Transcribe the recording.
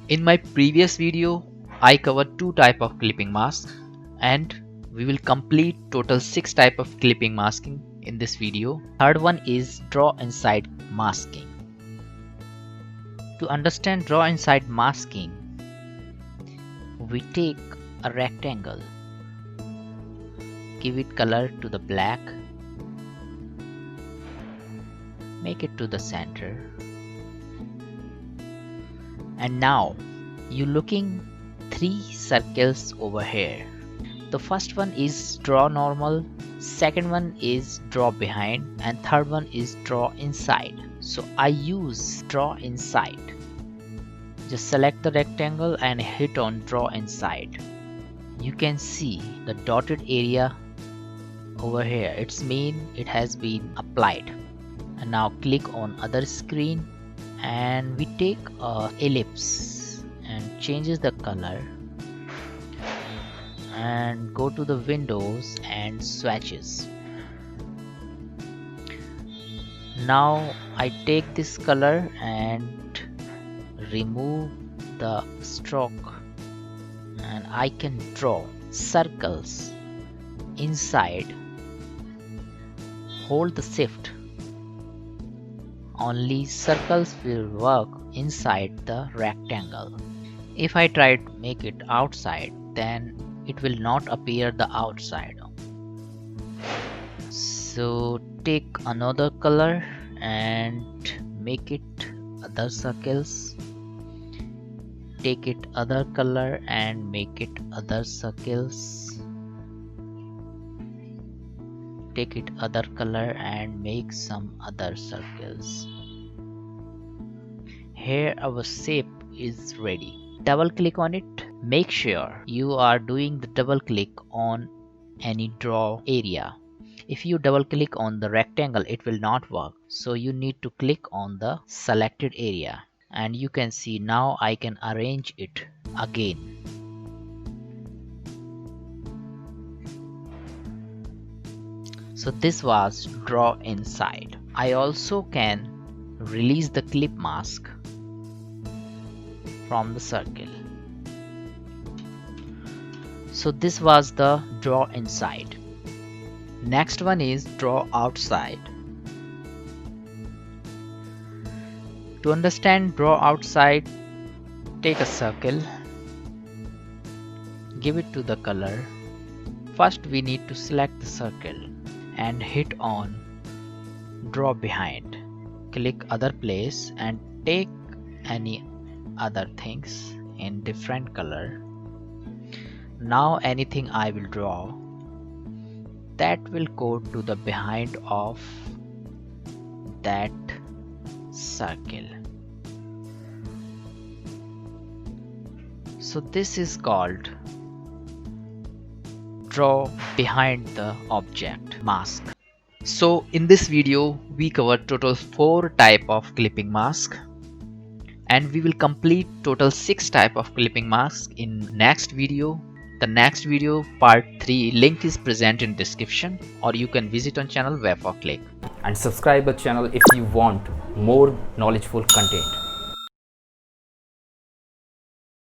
In my previous video, I covered 2 types of clipping mask, and we will complete total 6 types of clipping masking in this video. Third one is draw inside masking. To understand draw inside masking, we take a rectangle, give it color to the black, make it to the center, and now you looking 3 circles over here. The first one is draw normal, second one is draw behind, and third one is draw inside. So I use draw inside. Just select the rectangle and hit on draw inside. You can see the dotted area over here. It's mean it has been applied. And now click on other screen and we take a ellipse and changes the color and go to the windows and swatches. Now I take this color and remove the stroke, and I can draw circles inside. Hold the shift. Only circles will work inside the rectangle. If I try to make it outside, then it will not appear the outside. So take another color and make it other circles. Take it other color and make it other circles. Take it other color and make some other circles. Here our shape is ready. Double click on it. Make sure you are doing the double click on any draw area. If you double click on the rectangle, it will not work. So you need to click on the selected area, and you can see now I can arrange it again. So this was draw inside. I also can release the clip mask from the circle. So this was the draw inside. Next one is draw outside. To understand draw outside, take a circle, give it to the color. First we need to select the circle and hit on draw behind. Click other place and take any other things in different color. Now anything I will draw, that will go to the behind of that circle. So this is called draw behind the object mask. So in this video we covered total 4 type of clipping mask, and we will complete total 6 type of clipping mask in next video. The next video part 3 link is present in description, or you can visit on channel where for click. And subscribe the channel if you want more knowledgeful content.